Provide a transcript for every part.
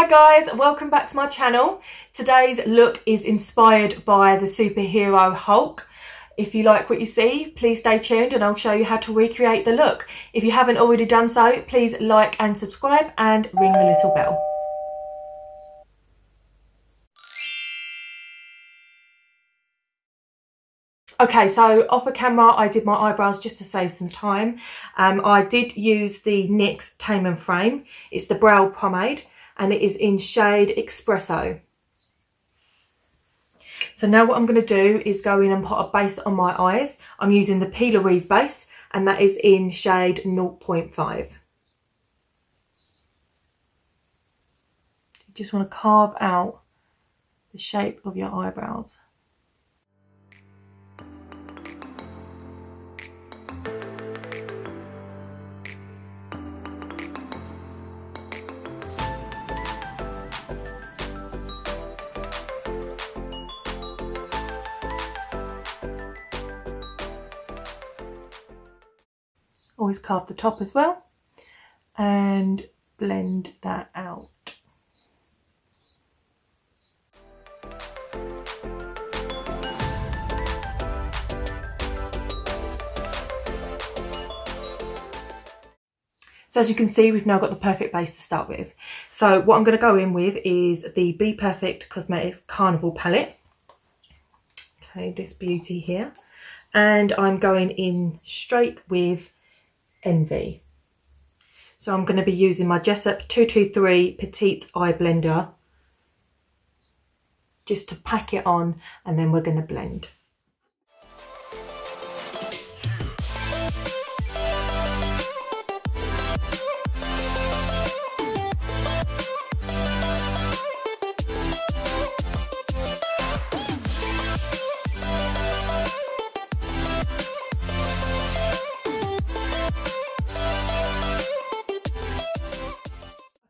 Hi guys, welcome back to my channel. Today's look is inspired by the superhero Hulk. If you like what you see, please stay tuned and I'll show you how to recreate the look. If you haven't already done so, please like and subscribe and ring the little bell. Okay, so off the camera I did my eyebrows just to save some time. I did use the Nyx Tame and Frame. It's the brow pomade and it is in shade Expresso. So now what I'm going to do is go in and put a base on my eyes. I'm using the Plouise base and that is in shade 0.5. You just want to carve out the shape of your eyebrows. Always carve the top as well and blend that out. So as you can see, we've now got the perfect base to start with. So what I'm going to go in with is the Be Perfect Cosmetics Carnival palette. Okay, this beauty here. And I'm going in straight with Envy. So I'm going to be using my Jessup 223 Petite Eye Blender just to pack it on and then we're going to blend.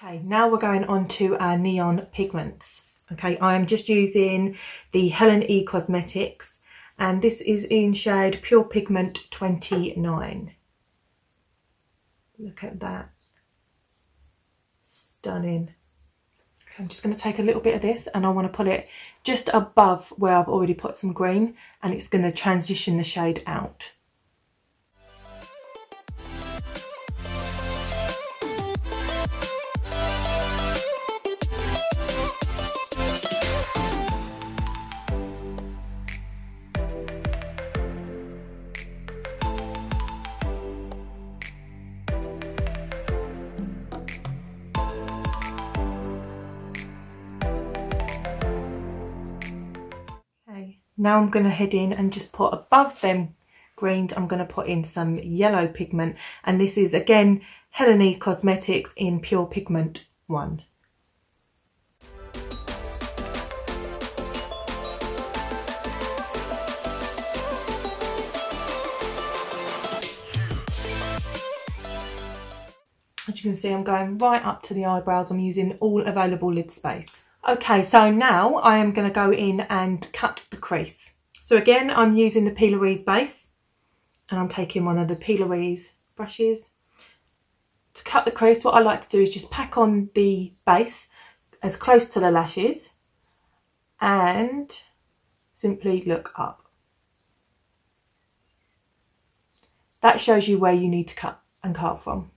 Okay, now we're going on to our neon pigments. Okay, I'm just using the Helen E Cosmetics and this is in shade Pure Pigment 29. Look at that. Stunning. Okay, I'm just going to take a little bit of this and I want to put it just above where I've already put some green and it's going to transition the shade out. Now I'm going to head in and just put above them greens, I'm going to put in some yellow pigment. And this is again Helen E Cosmetics in Pure Pigment 1. As you can see, I'm going right up to the eyebrows. I'm using all available lid space. Okay, so now I am going to go in and cut the crease. So again, I'm using the Plouise base and I'm taking one of the Plouise brushes. To cut the crease, what I like to do is just pack on the base as close to the lashes and simply look up. That shows you where you need to cut and carve from.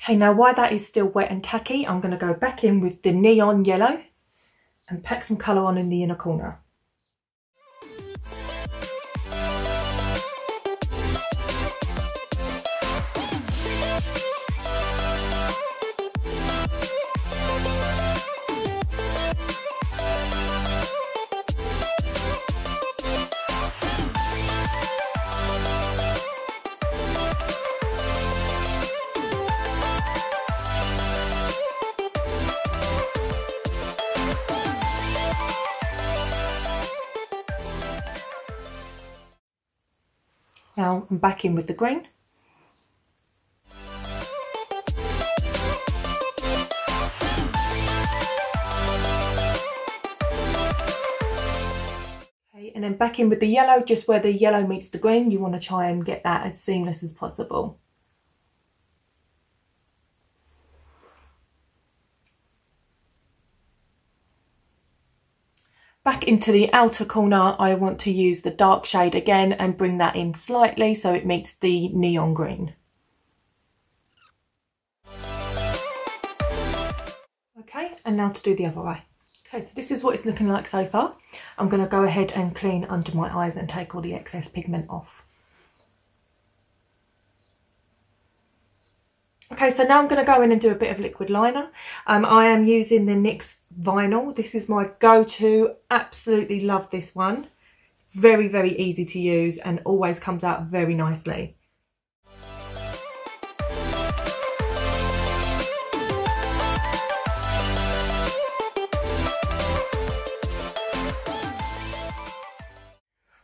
Okay, now while that is still wet and tacky, I'm going to go back in with the neon yellow and pack some colour on in the inner corner. Now I'm back in with the green. Okay, and then back in with the yellow, just where the yellow meets the green, you want to try and get that as seamless as possible. Back into the outer corner, I want to use the dark shade again and bring that in slightly so it meets the neon green. Okay, and now to do the other eye. Okay, so this is what it's looking like so far. I'm going to go ahead and clean under my eyes and take all the excess pigment off. Okay, so now I'm going to go in and do a bit of liquid liner. I am using the NYX Vinyl. This is my go-to. Absolutely love this one. It's very, very easy to use and always comes out very nicely.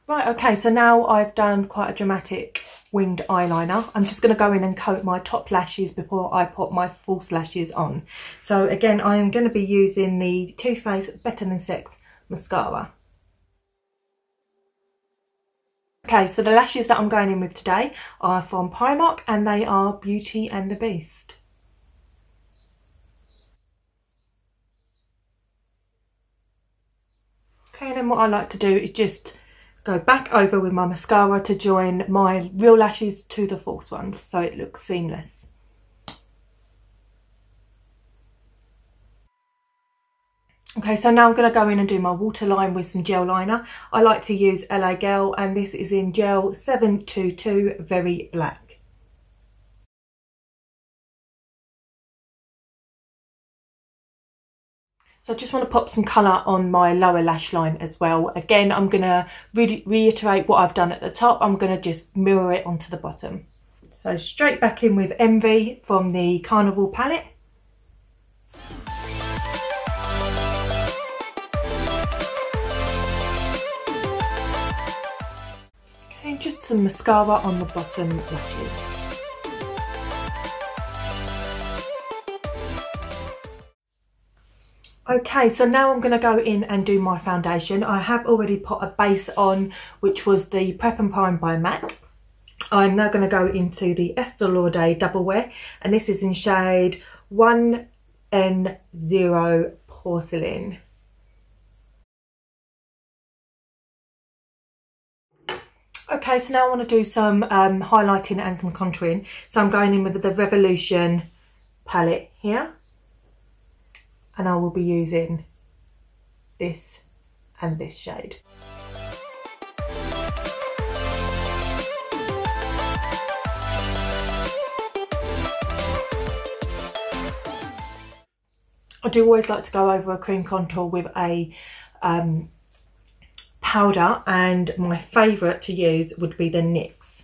Right, okay, so now I've done quite a dramatic winged eyeliner. I'm just going to go in and coat my top lashes before I put my false lashes on. So again, I am going to be using the Too Faced Better Than Sex mascara. Okay, so the lashes that I'm going in with today are from Primark and they are Beauty and the Beast. Okay, and then what I like to do is just go back over with my mascara to join my real lashes to the false ones so it looks seamless. Okay, so now I'm going to go in and do my waterline with some gel liner. I like to use LA Girl and this is in gel 722 Very Black. So I just want to pop some colour on my lower lash line as well. Again, I'm going to reiterate what I've done at the top. I'm going to just mirror it onto the bottom. So straight back in with Envy from the Carnival palette. Okay, just some mascara on the bottom lashes. Okay, so now I'm going to go in and do my foundation. I have already put a base on, which was the Prep and Prime by MAC. I'm now going to go into the Estee Lauder Double Wear, and this is in shade 1N0 Porcelain. Okay, so now I want to do some highlighting and some contouring. So I'm going in with the Revolution palette here. And I will be using this and this shade. I do always like to go over a cream contour with a powder, and my favourite to use would be the NYX.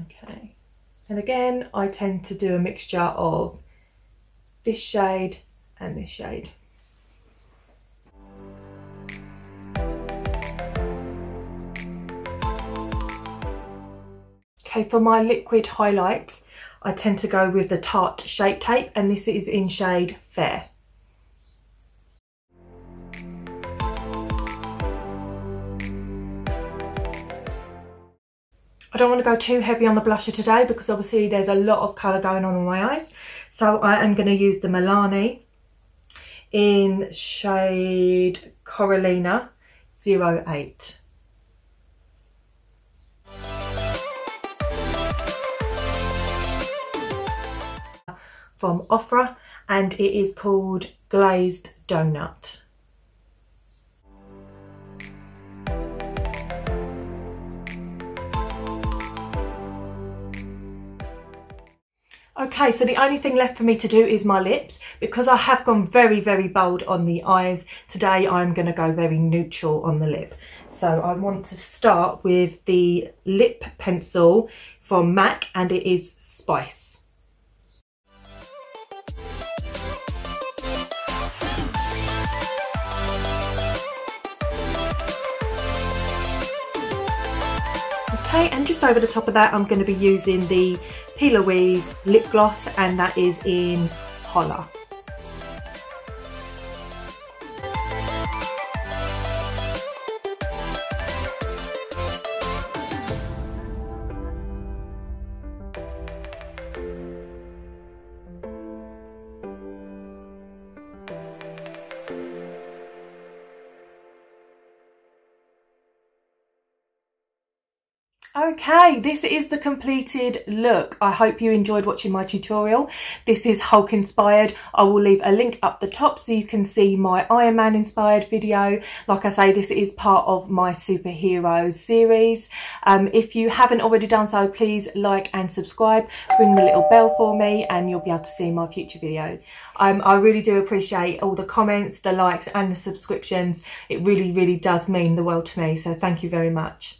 Okay, and again I tend to do a mixture of this shade and this shade. Okay, for my liquid highlights, I tend to go with the Tarte Shape Tape, and this is in shade Fair. I don't want to go too heavy on the blusher today because obviously there's a lot of colour going on in my eyes. So I am going to use the Miliani in shade Corallina 08. From Ofra, and it is called Glazed Doughnut. Okay, so the only thing left for me to do is my lips. Because I have gone very, very bold on the eyes, today I'm going to go very neutral on the lip. So I want to start with the lip pencil from MAC, and it is Spice. Okay, and just over the top of that I'm going to be using the Plouise lip gloss, and that is in Holla. Okay, this is the completed look. I hope you enjoyed watching my tutorial. This is Hulk inspired. I will leave a link up the top so you can see my Iron Man inspired video. Like I say, this is part of my superheroes series. If you haven't already done so, please like and subscribe. Ring the little bell for me and you'll be able to see my future videos. I really do appreciate all the comments, the likes and the subscriptions. It really, really does mean the world to me. So thank you very much.